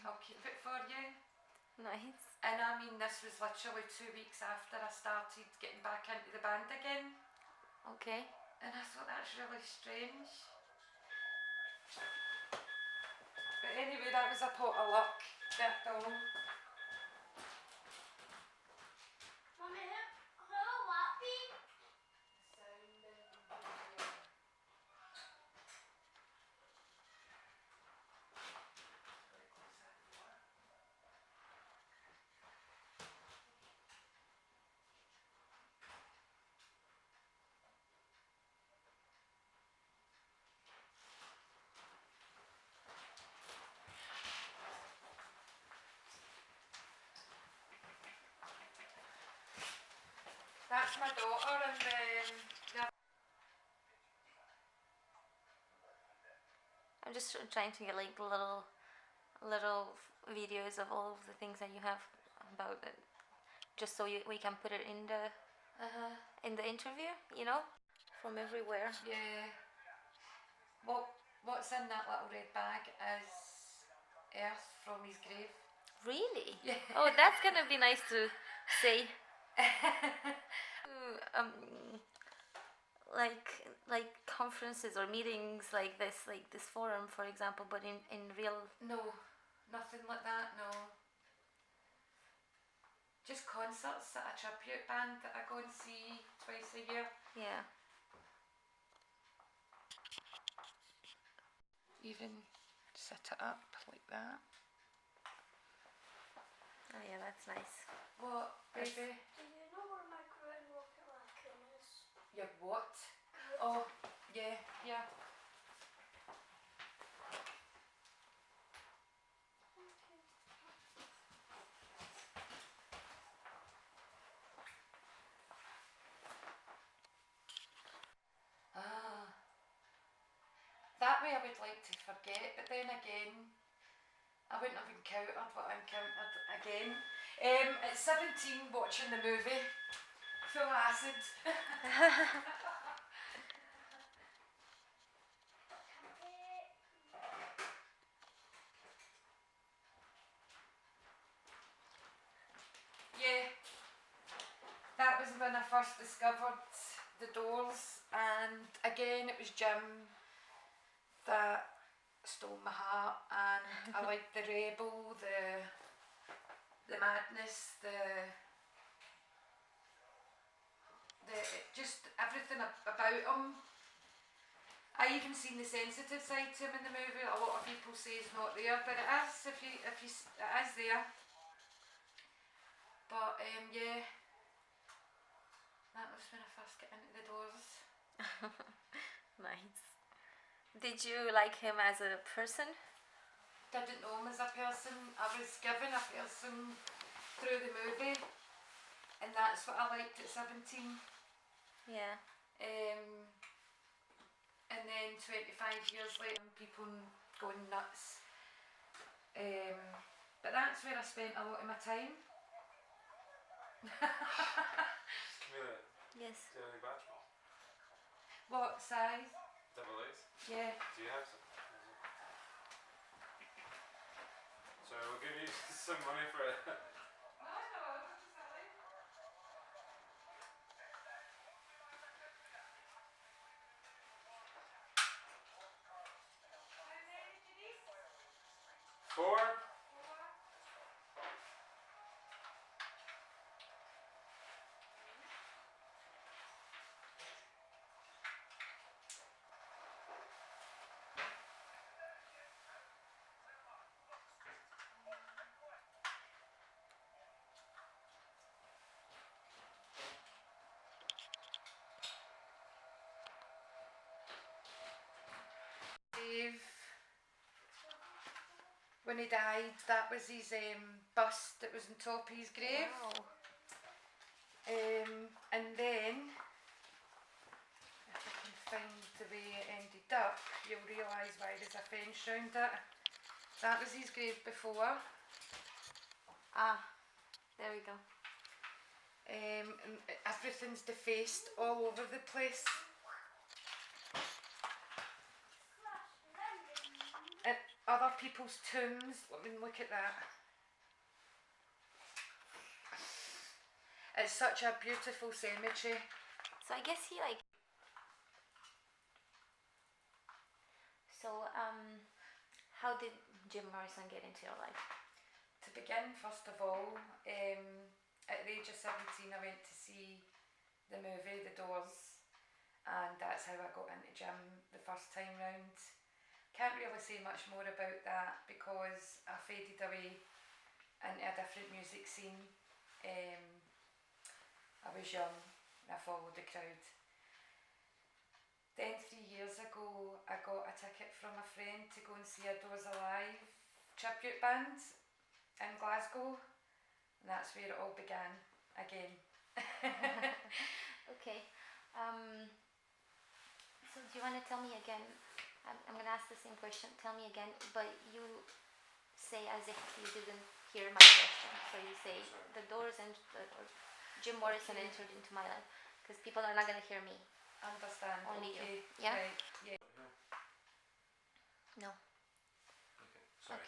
I'll keep it for you. Nice. And I mean, this was literally 2 weeks after I started getting back into the band again. Okay. And I thought that's really strange. But anyway, that was a pot of luck. That's all. Mummy, who'll that be? Sound and video. That's my daughter and the I'm just trying to get like little videos of all of the things that you have about it, just so we can put it in the interview, you know, from everywhere. yeah. What's in that little red bag is earth from his grave. Really? Yeah. Oh, that's gonna be nice to see. Like conferences or meetings like this forum, for example, but in real. No, nothing like that, no. Just concerts at a tribute band that I go and see twice a year. Yeah. Even set it up like that. Oh yeah, that's nice. What, baby? Do you know where my green rocket raccoon is? Your what? Oh, yeah, yeah. Ah. That way I would like to forget, but then again, I wouldn't have encountered what I encountered again. At 17, watching the movie, full acid. Yeah, that was when I first discovered the Doors, and again it was Jim that stole my heart, and I liked the rebel, the madness, just everything about him. I even seen the sensitive side to him in the movie. A lot of people say it's not there, but it is. It is there. But yeah, that was when I first got into the Doors. Nice. Did you like him as a person? Didn't know him as a person. I was given a person through the movie, and that's what I liked at 17. Yeah. And then 25 years later, people going nuts. But that's where I spent a lot of my time. Camilla, Yes. do you have any batch ball? What size? Double A's? Yeah. Do you have some? So we'll give you some money for it. Four? Dave, when he died, that was his bust that was on top of his grave. Wow. And then, if I can find the way it ended up, you'll realise why there's a fence round it. That was his grave before. Ah, there we go. And everything's defaced all over the place. other people's tombs. Let me look at that. It's such a beautiful cemetery. So I guess he like. So how did Jim Morrison get into your life? To begin, first of all, at the age of 17 I went to see the movie The Doors, and that's how I got into Jim the first time round. Can't really say much more about that because I faded away into a different music scene. I was young and I followed the crowd. Then 3 years ago I got a ticket from a friend to go and see a Doors Alive tribute band in Glasgow, and that's where it all began again. Okay. So do you want to tell me again? I'm going to ask the same question. Tell me again, but you say as if you didn't hear my question. So you say the Doors and Jim Morrison entered into my life, because people are not going to hear me. Understand. Only okay. you. Yeah? Right. Yeah. No. Okay, sorry.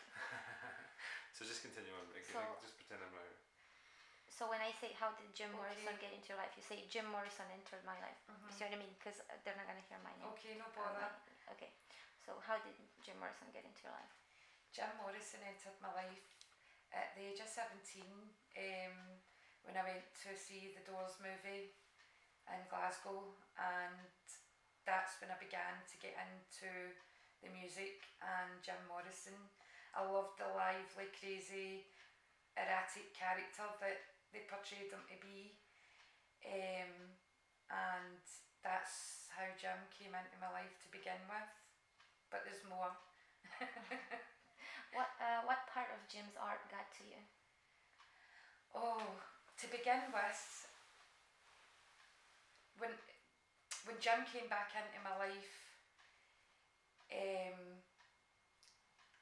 So just continue on. Just pretend I'm out. So when I say how did Jim Okay. Morrison get into your life, you say Jim Morrison entered my life. You see what I mean? Because they're not going to hear my name. Okay, no bother. Okay. So how did Jim Morrison get into your life? Jim Morrison entered my life at the age of 17 when I went to see the Doors movie in Glasgow, and that's when I began to get into the music and Jim Morrison. I loved the lively, crazy, erratic character that they portrayed him to be, and that's how Jim came into my life to begin with, but there's more. What part of Jim's art got to you? Oh, to begin with, when Jim came back into my life,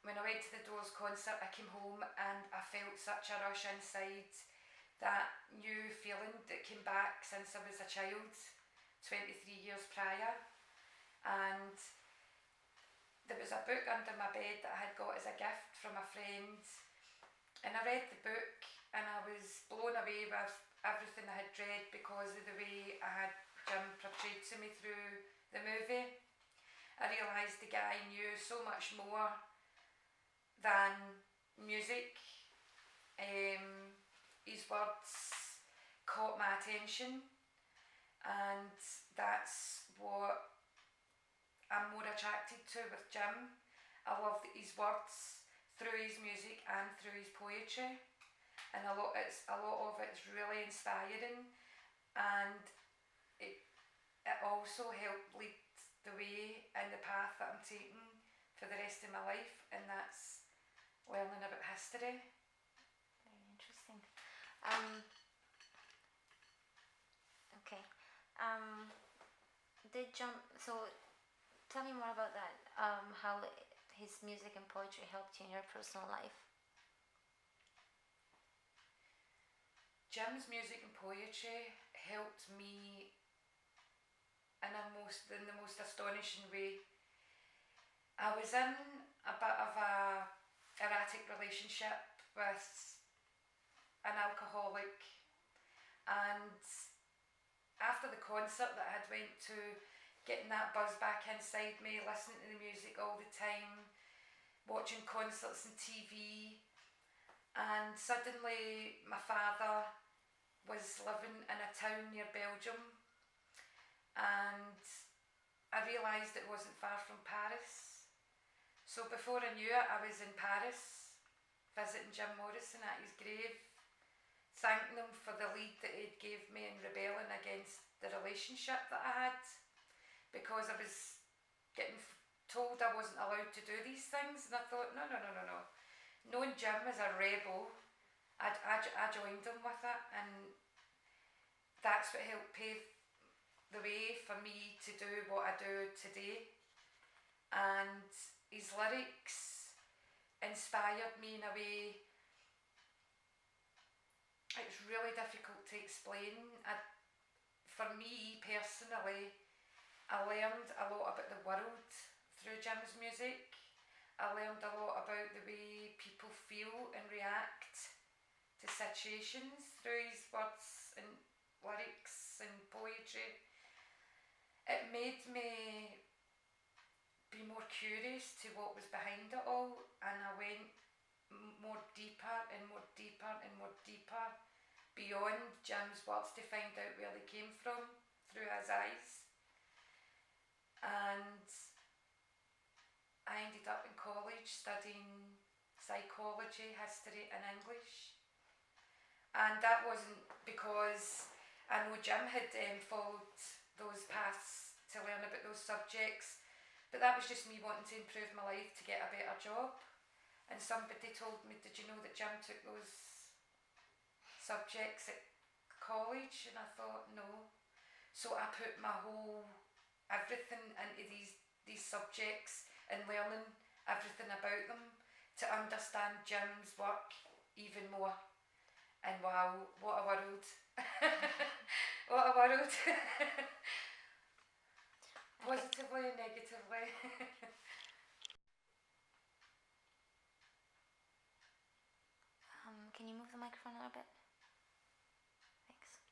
when I went to the Doors concert, I came home and I felt such a rush inside, that new feeling that came back since I was a child, 23 years prior. And there was a book under my bed that I had got as a gift from a friend, and I read the book and I was blown away with everything I had read because of the way I had Jim portrayed to me through the movie. I realised the guy knew so much more than music. His words caught my attention, and that's what I'm more attracted to with Jim. I love his words through his music and through his poetry, and a lot of it's really inspiring, and it also helped lead the way in the path that I'm taking for the rest of my life, and that's learning about history. Very interesting. Okay. So tell me more about that. How his music and poetry helped you in your personal life. Jim's music and poetry helped me in the most astonishing way. I was in a bit of a erratic relationship with an alcoholic, and after the concert that I had went to, getting that buzz back inside me, listening to the music all the time, watching concerts and TV, and suddenly my father was living in a town near Belgium, and I realised it wasn't far from Paris. So before I knew it, I was in Paris visiting Jim Morrison at his grave, thanking him for the lead that he'd gave me in rebelling against the relationship that I had, because I was getting told I wasn't allowed to do these things, and I thought, no. Knowing Jim as a rebel, I joined him with it, and that's what helped pave the way for me to do what I do today. And his lyrics inspired me in a way it's really difficult to explain. For me personally, I learned a lot about the world through Jim's music. I learned a lot about the way people feel and react to situations through his words and lyrics and poetry. It made me be more curious to what was behind it all, and I went more deeper and more deeper and more deeper beyond Jim's words to find out where they came from through his eyes. And I ended up in college studying psychology, history and English. And that wasn't because I know Jim had followed those paths to learn about those subjects, but that was just me wanting to improve my life to get a better job. And somebody told me, did you know that Jim took those subjects at college? And I thought, no. So I put my whole everything into these subjects and learning everything about them to understand Jim's work even more. And wow, what a world. What a world. Positively and negatively. Can you move the microphone a little bit? Thanks.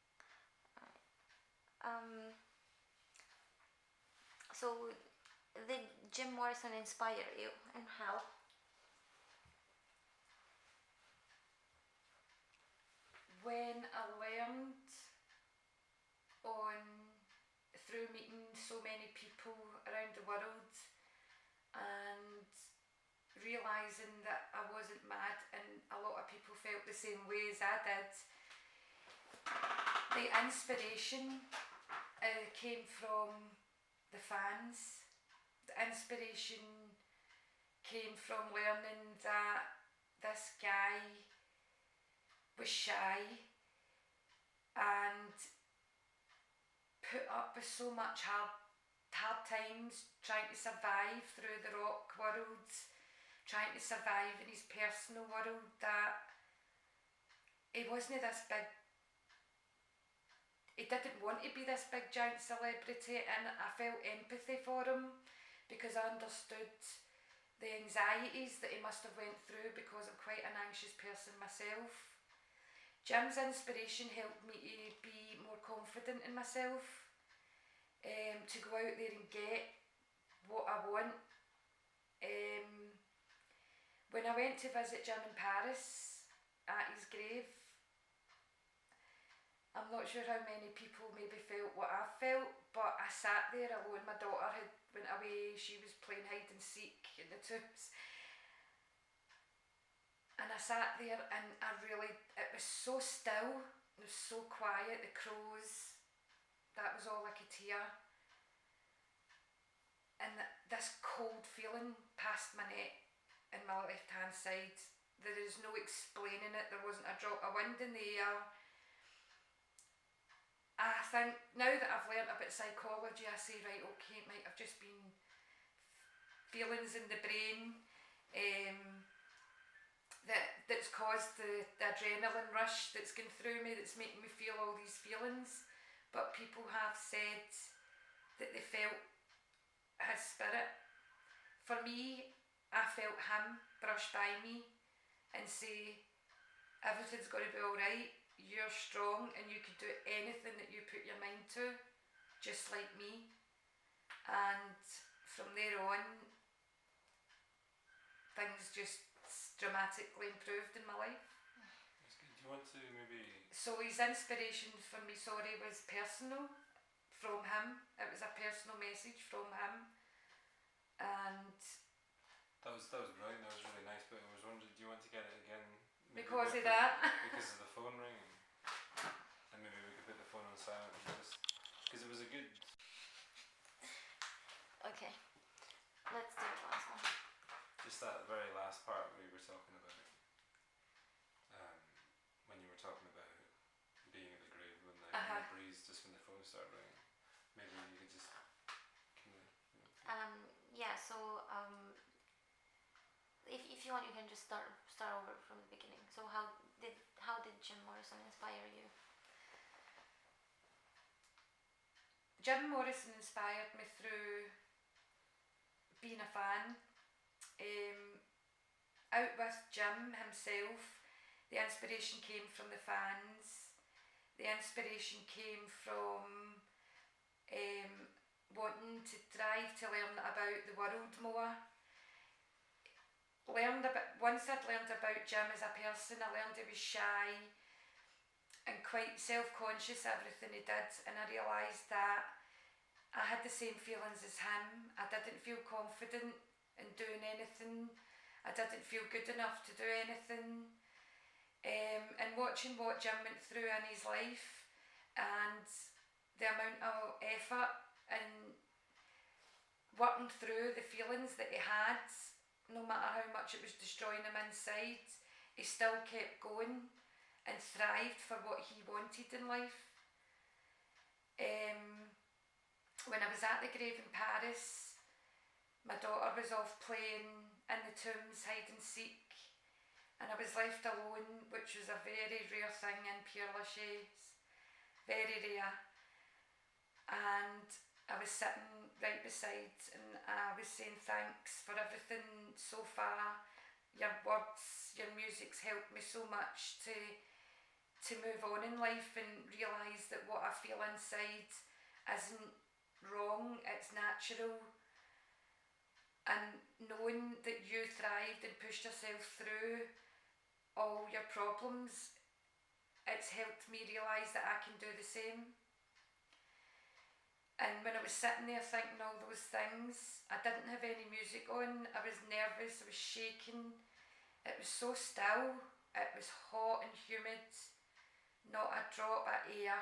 Alright. So did Jim Morrison inspire you, and how? When I learned through meeting so many people around the world and realising that I wasn't mad and a lot of people felt the same way as I did, the inspiration came from the fans. The inspiration came from learning that this guy was shy and put up with so much hard times trying to survive through the rock world, trying to survive in his personal world, that he wasn't this big, he didn't want to be this big giant celebrity, and I felt empathy for him because I understood the anxieties that he must have went through, because I'm quite an anxious person myself. Jim's inspiration helped me to be more confident in myself, to go out there and get what I want. When I went to visit Jim in Paris at his grave, I'm not sure how many people maybe felt what I felt, but I sat there alone. My daughter had went away, she was playing hide and seek in the tombs. And I sat there and it was so still, it was so quiet, the crows, that was all I could hear. And this cold feeling passed my neck and my left hand side. There is no explaining it, there wasn't a drop of wind in the air. I think now that I've learnt about psychology, I say, right, okay, it might have just been feelings in the brain that's caused the adrenaline rush that's gone through me, that's making me feel all these feelings. But people have said that they felt his spirit. For me, I felt him brush by me and say, everything's going to be alright, you're strong and you can do anything that you put your mind to, just like me. And from there on, things just dramatically improved in my life. That's good. Do you want to maybe... So his inspiration for me, was personal from him. It was a personal message from him. And That was brilliant, that was really nice, but I was wondering, do you want to get it again? Because of that. Because of the phone ringing. And maybe we could put the phone on silent because it was a good... Okay, let's do the last one. Just that very last part where you were talking about, when you were talking about being at the grave when the breeze, just when the phone started ringing. Maybe you could just kind of... Yeah, so if you want, you can just start over from the beginning. So how did Jim Morrison inspire you? Jim Morrison inspired me through being a fan out with Jim himself, the inspiration came from the fans. The inspiration came from wanting to drive to learn about the world more. Once I'd learned about Jim as a person, I learned he was shy and quite self-conscious of everything he did, and I realised that I had the same feelings as him. I didn't feel confident in doing anything. I didn't feel good enough to do anything. And watching what Jim went through in his life and the amount of effort and working through the feelings that he had, no matter how much it was destroying him inside, he still kept going and thrived for what he wanted in life. When I was at the grave in Paris, my daughter was off playing in the tombs hide and seek, and I was left alone, which was a very rare thing in Père Lachaise, very rare. And I was sitting right beside, and I was saying thanks for everything so far. Your words, your music's helped me so much to move on in life and realise that what I feel inside isn't wrong, it's natural. And knowing that you thrived and pushed yourself through all your problems, it's helped me realise that I can do the same. And when I was sitting there thinking all those things, I didn't have any music on, I was nervous, I was shaking, it was so still, it was hot and humid, not a drop of air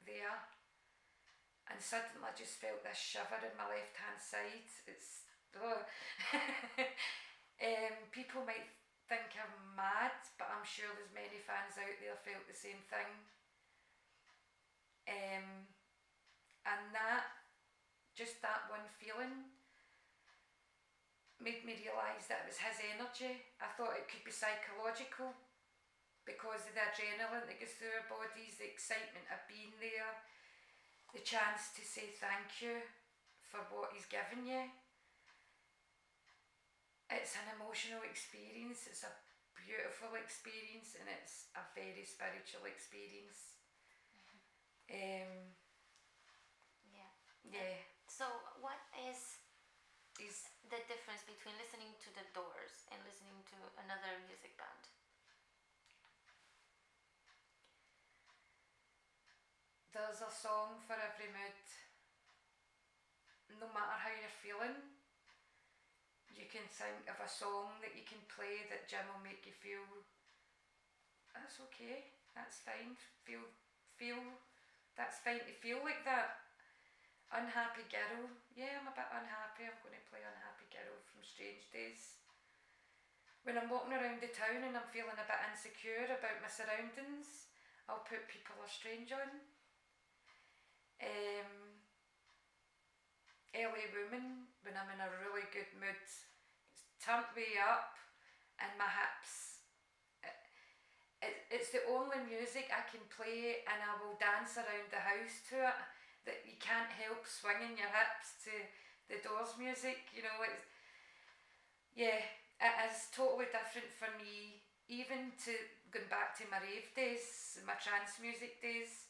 there. And suddenly I just felt this shiver in my left hand side. It's people might think I'm mad, but I'm sure there's many fans out there felt the same thing. And that one feeling made me realise that it was his energy. I thought it could be psychological because of the adrenaline that goes through our bodies, the excitement of being there, the chance to say thank you for what he's given you. It's an emotional experience, it's a beautiful experience, and it's a very spiritual experience. Yeah. So what is the difference between listening to the Doors and listening to another music band? There's a song for every mood. No matter how you're feeling, you can think of a song that you can play that Jim will make you feel, that's okay, that's fine, that's fine to feel like that. Unhappy Girl, yeah, I'm a bit unhappy, I'm going to play Unhappy Girl from Strange Days. When I'm walking around the town and I'm feeling a bit insecure about my surroundings, I'll put People Are Strange on. LA Woman, when I'm in a really good mood, it's turned me up and my hips. It's the only music I can play and I will dance around the house to it, that you can't help swinging your hips to the Doors music, you know. It is totally different for me, even to going back to my rave days, my trance music days.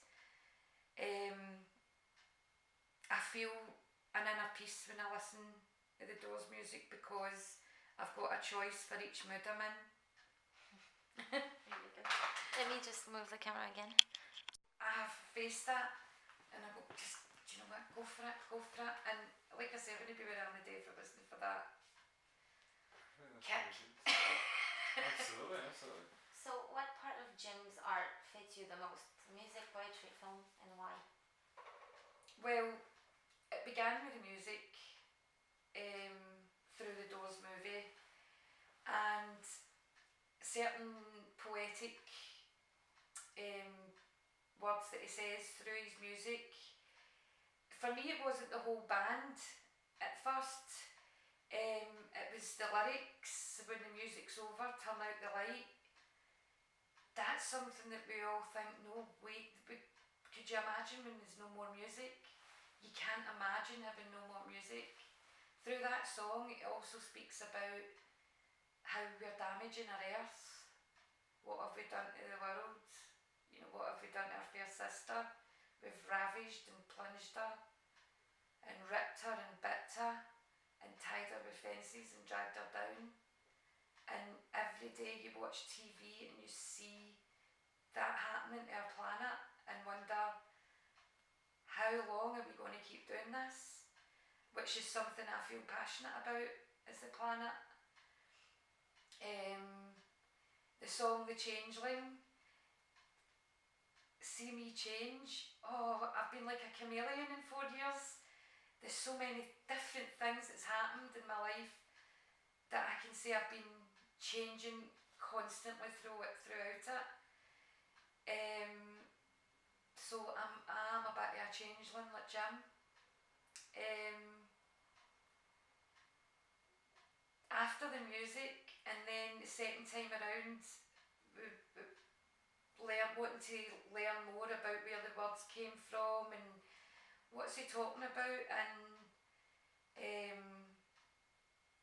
I feel an inner peace when I listen to the Doors music because I've got a choice for each mood I'm in. Really good. Let me just move the camera again. I have faced that and I go, just, do you know what, go for it. And like I said, I wouldn't be where I am today if it wasn't for that kick. Absolutely. So what part of Jim's art fits you the most? Music, poetry, film, and why? Well, it began with the music through the Doors movie, and certain poetic words that he says through his music. For me, it wasn't the whole band at first. It was the lyrics. When the music's over, turn out the light. That's something that we all think, no, wait, could you imagine when there's no more music? You can't imagine having no more music. through that song it also speaks about how we're damaging our earth. What have we done to the world? You know, what have we done to our fair sister? We've ravaged and plunged her and ripped her and bit her and tied her with fences and dragged her down. And every day you watch TV and you see that happening to our planet and wonder, how long are we going to keep doing this? Which is something I feel passionate about, is the planet. The song The Changeling, see me change. Oh, I've been like a chameleon in 4 years. There's so many different things that's happened in my life that I can say I've been changing constantly throughout it. So I'm a bit of a changeling like Jim. After the music, and then the second time around, wanting to learn more about where the words came from and what's he talking about, and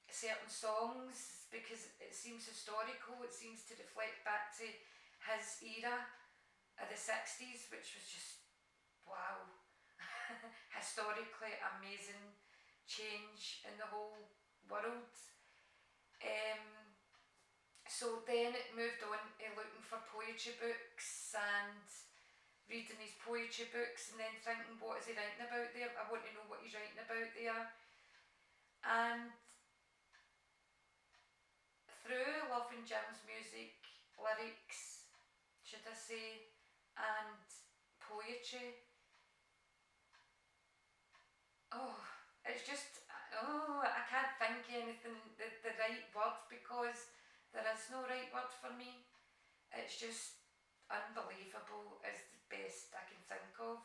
certain songs, because it seems historical, it seems to reflect back to his era of the 60s, which was just, wow, historically amazing change in the whole world. So then it moved on to looking for poetry books and reading his poetry books, and then thinking, what is he writing about there? I want to know what he's writing about there. And through loving Jim's music, lyrics, should I say, and poetry, it's just, I can't think of anything, the right word, because there is no right word for me. It's just unbelievable is the best I can think of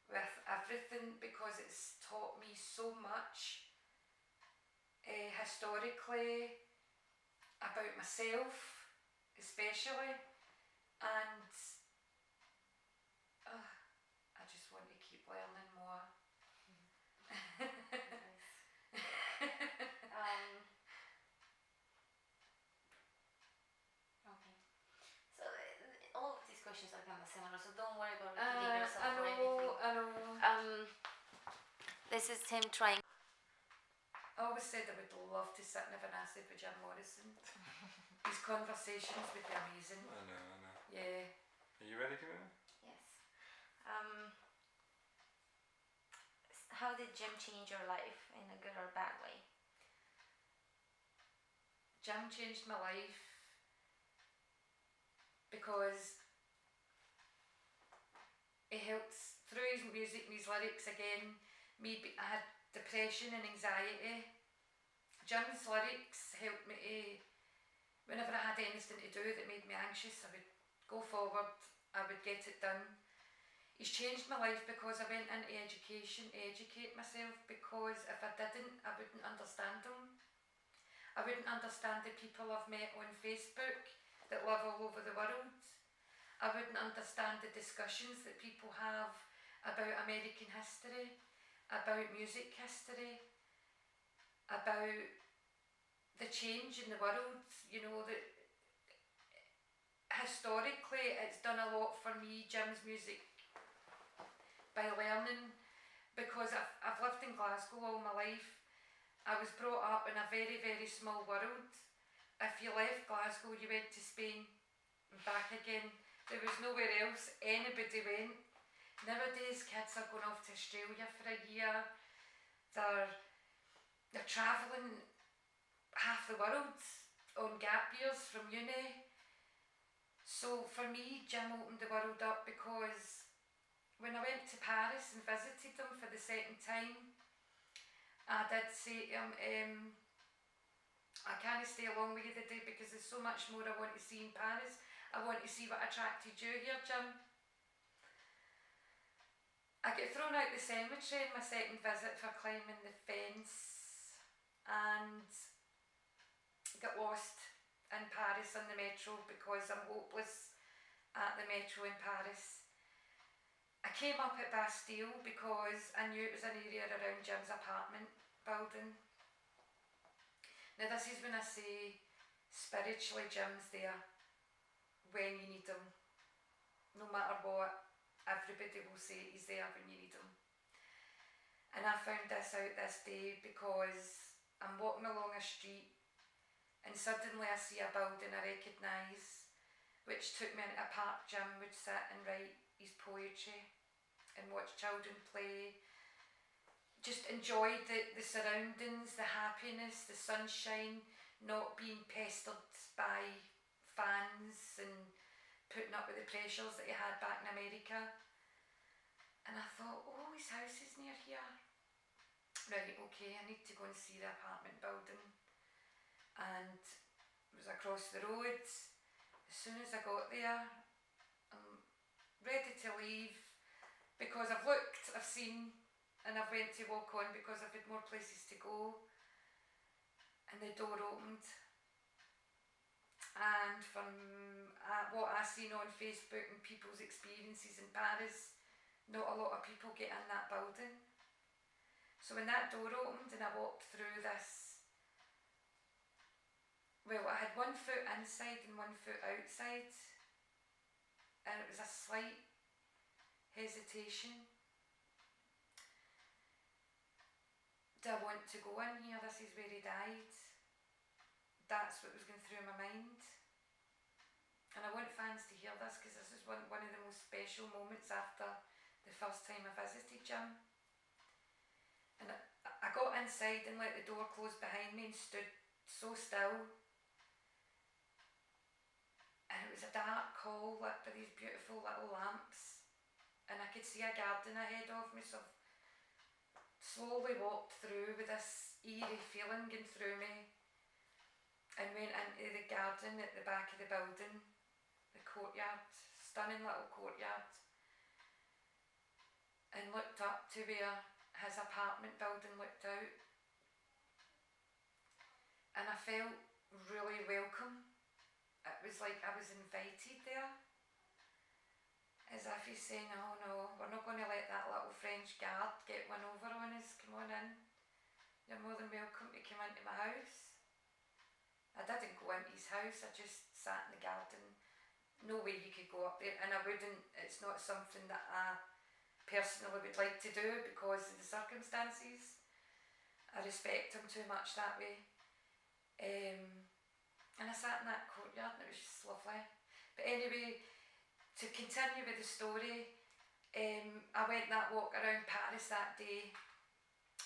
with everything, because it's taught me so much historically about myself especially, and I just want to keep learning more. Okay. So all of these questions are kind of similar, so don't worry about repeating yourself or anything. I know. This is him trying. I always said I would love to sit and have an acid with Jim Morrison. His conversations would be amazing. I know. Yeah. Are you ready, Camilla? Yes. How did Jim change your life in a good or bad way? Jim changed my life because he helped through his music and his lyrics. Again, I had depression and anxiety. Jim's lyrics helped me to, whenever I had anything to do that made me anxious, I would go forward, I would get it done. He's changed my life because I went into education to educate myself, because if I didn't, I wouldn't understand him. I wouldn't understand the people I've met on Facebook that live all over the world. I wouldn't understand the discussions that people have about American history, about music history, about the change in the world. You know, that historically it's done a lot for me, Jim's music, by learning, because I've lived in Glasgow all my life. I was brought up in a very, very small world. If you left Glasgow, you went to Spain and back again. There was nowhere else anybody went. Nowadays, kids are going off to Australia for a year. They're travelling half the world on gap years from uni. So for me, Jim opened the world up, because when I went to Paris and visited him for the second time, I did say to him, I can't stay along with you today because there's so much more I want to see in Paris. I want to see what attracted you here, Jim. I got thrown out the cemetery in my second visit for climbing the fence, and got lost in Paris on the metro because I'm hopeless at the metro in Paris. I came up at Bastille because I knew it was an area around Jim's apartment. building. Now this is when I say spiritually Jim's there when you need him. No matter what, everybody will say he's there when you need him. And I found this out this day because I'm walking along a street and suddenly I see a building I recognise, which took me into a park. Jim would sit and write his poetry and watch children play. Just enjoyed the surroundings, the happiness, the sunshine, not being pestered by fans and putting up with the pressures that he had back in America. And I thought, oh, his house is near here. Right, okay, I need to go and see the apartment building. And it was across the road. As soon as I got there, I'm ready to leave because I've looked, I've seen, and I've went to walk on because I've had more places to go. And the door opened. And from what I've seen on Facebook and people's experiences in Paris, not a lot of people get in that building. So when that door opened and I walked through this, well, I had 1 foot inside and 1 foot outside, and it was a slight hesitation. Do I want to go in here? This is where he died. That's what was going through my mind. And I want fans to hear this because this is one of the most special moments after the first time I visited Jim. And I got inside and let the door close behind me and stood so still. And it was a dark hall lit by these beautiful little lamps. And I could see a garden ahead of me, so I slowly walked through with this eerie feeling going through me. And went into the garden at the back of the building, the courtyard, stunning little courtyard. And looked up to where his apartment building looked out. And I felt really welcome. It was like I was invited there. As if he's saying, oh no, we're not going to let that little French guard get one over on us. Come on in. You're more than welcome to come into my house. I didn't go into his house, I just sat in the garden. No way you could go up there, and I wouldn't. It's not something that I personally would like to do because of the circumstances. I respect him too much that way. And I sat in that courtyard and it was just lovely. But anyway, to continue with the story, I went that walk around Paris that day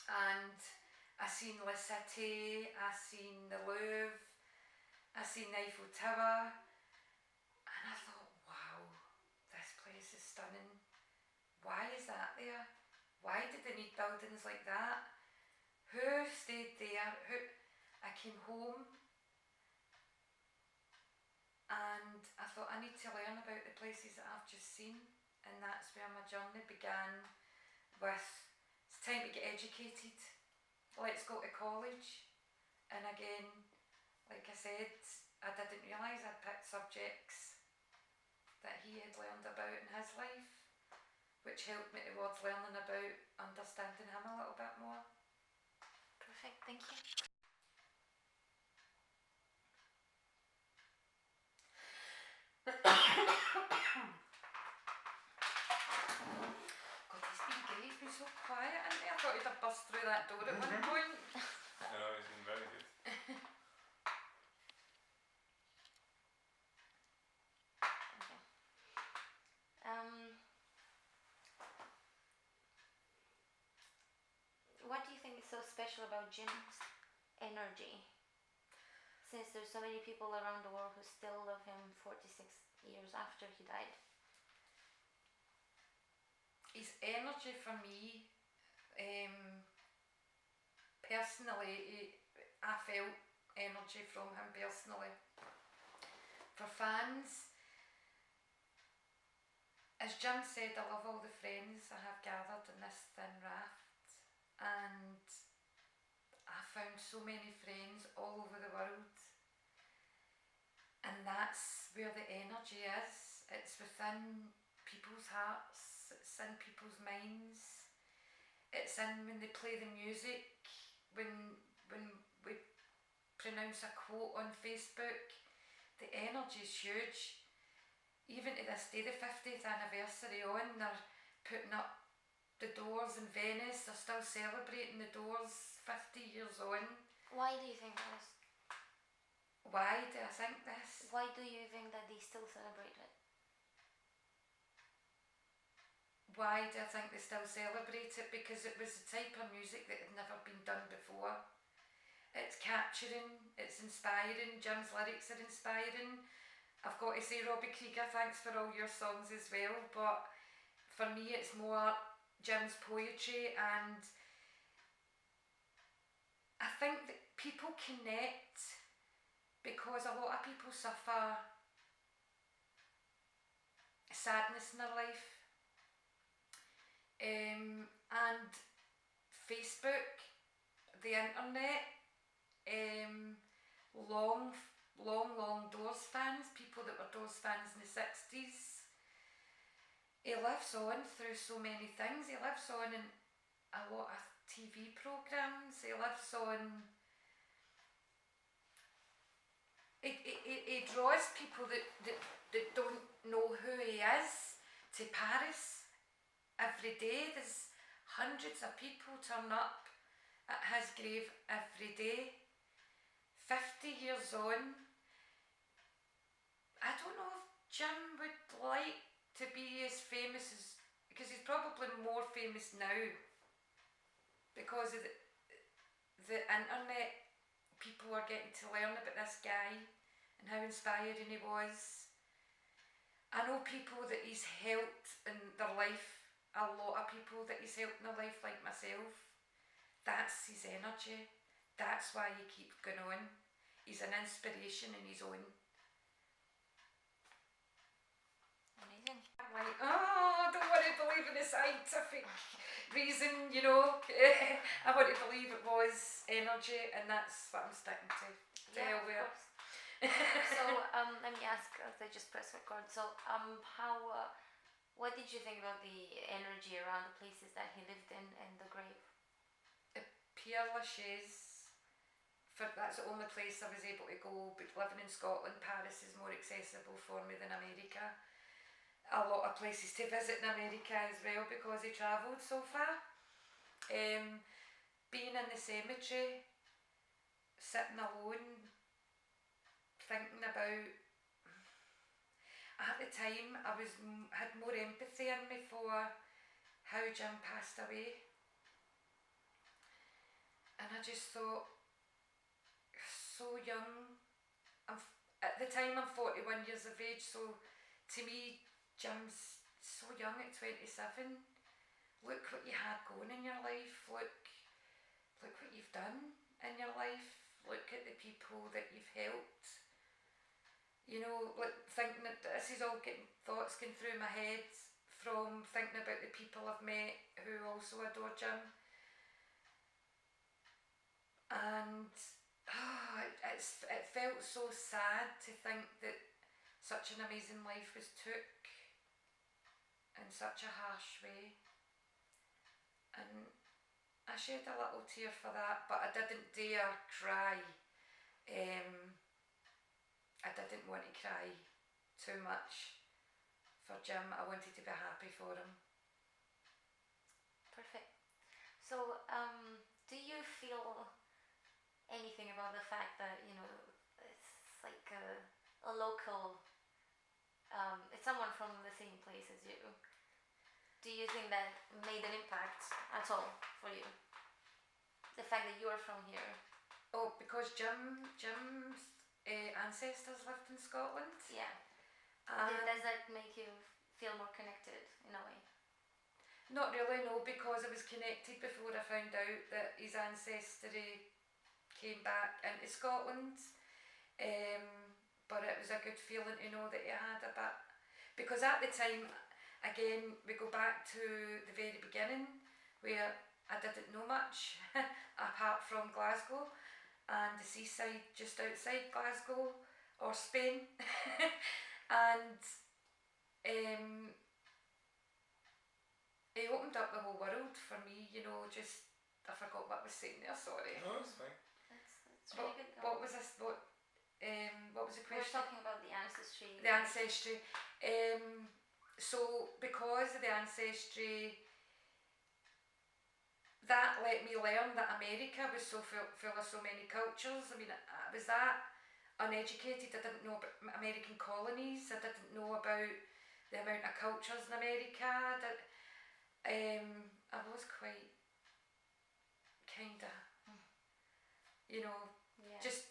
and I seen La Cité, I seen the Louvre, I seen the Eiffel Tower, and I thought, wow, this place is stunning. Why is that there? Why did they need buildings like that? Who stayed there? I came home and I thought I need to learn about the places that I've just seen, and that's where my journey began with, it's time to get educated, let's go to college. And again, like I said, I didn't realise I'd picked subjects that he had learned about in his life, which helped me towards learning about understanding him a little bit more. Perfect, thank you. God, he's been great, he's been so quiet in there. I thought he'd have burst through that door at one point. I know, he's been very good. What do you think is so special about Jim's energy? Since there's so many people around the world who still love him 46 years after he died. His energy for me, personally, I felt energy from him personally. For fans, as Jim said, I love all the friends I have gathered in this thin raft, and I found so many friends all over the world, and that's where the energy is. It's within people's hearts, it's in people's minds, it's in when they play the music, when we pronounce a quote on Facebook, the energy's huge. Even to this day, the 50th anniversary on, they're putting up the Doors in Venice. They're still celebrating the Doors 50 years on. Why do you think that is? Why do I think this? Why do you think that they still celebrate it? Why do I think they still celebrate it? Because it was the type of music that had never been done before. It's capturing, it's inspiring, Jim's lyrics are inspiring. I've got to say, Robbie Krieger, thanks for all your songs as well, but for me it's more Jim's poetry, and I think that people connect because a lot of people suffer sadness in their life, and Facebook, the internet, long Doors fans, people that were Doors fans in the 60s. He lives on through so many things. He lives on in a lot of TV programmes. He lives on. He draws people that don't know who he is to Paris every day. There's hundreds of people turn up at his grave every day. 50 years on, I don't know if Jim would like to be as famous as, because he's probably more famous now because of the internet. People are getting to learn about this guy and how inspiring he was. I know people that he's helped in their life, a lot of people that he's helped in their life, like myself. That's his energy. That's why he keeps going on. He's an inspiration in his own. Amazing. I'm like, oh, I don't want to believe in the scientific reason, you know. I want to believe it was energy, and that's what I'm sticking to. Yeah, of Where. course. So let me ask, as I just press record. So what did you think about the energy around the places that he lived in and the grave? Père Lachaise. That's the only place I was able to go, but living in Scotland, Paris is more accessible for me than America. A lot of places to visit in America as well because he travelled so far. Being in the cemetery, sitting alone, thinking about. At the time, I had more empathy in me for how Jim passed away, and I just thought, so young. At the time I'm 41 years of age, so to me Jim's so young at 27. Look what you had going in your life. Look what you've done in your life. Look at the people that you've helped. You know, like thinking that this is all getting thoughts going through my head from thinking about the people I've met who also adore Jim. And it felt so sad to think that such an amazing life was took in such a harsh way. And I shed a little tear for that, but I didn't dare cry. I didn't want to cry too much for Jim. I wanted to be happy for him. Perfect. So, do you feel anything about the fact that, you know, it's like a local, it's someone from the same place as you? Do you think that made an impact at all for you? The fact that you're from here? Oh, because Jim's ancestors lived in Scotland. Yeah. Does that make you feel more connected in a way? Not really, no, because I was connected before I found out that his ancestry came back into Scotland. But it was a good feeling to know that he had a bit, because at the time, again, we go back to the very beginning where I didn't know much apart from Glasgow and the seaside just outside Glasgow or Spain. And he opened up the whole world for me, you know, just I forgot what I was saying there. Sorry. No, it's fine. That's really good. What was this? What was the We were question? talking about the ancestry. The ancestry. So because of the ancestry, that let me learn that America was so full of so many cultures. I mean, I was that uneducated. I didn't know about American colonies. I didn't know about the amount of cultures in America. I was quite kind of, Yeah. just,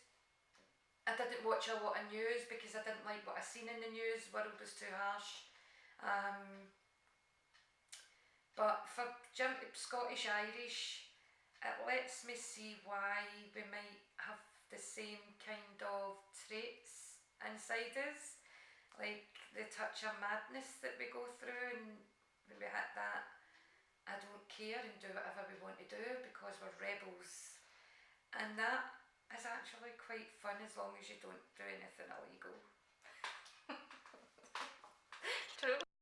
I didn't watch a lot of news because I didn't like what I seen in the news. The world was too harsh. But for Scottish Irish, it lets me see why we might have the same kind of traits inside us, like the touch of madness that we go through, and when we hit that I don't care and do whatever we want to do because we're rebels, and that is actually quite fun as long as you don't do anything illegal.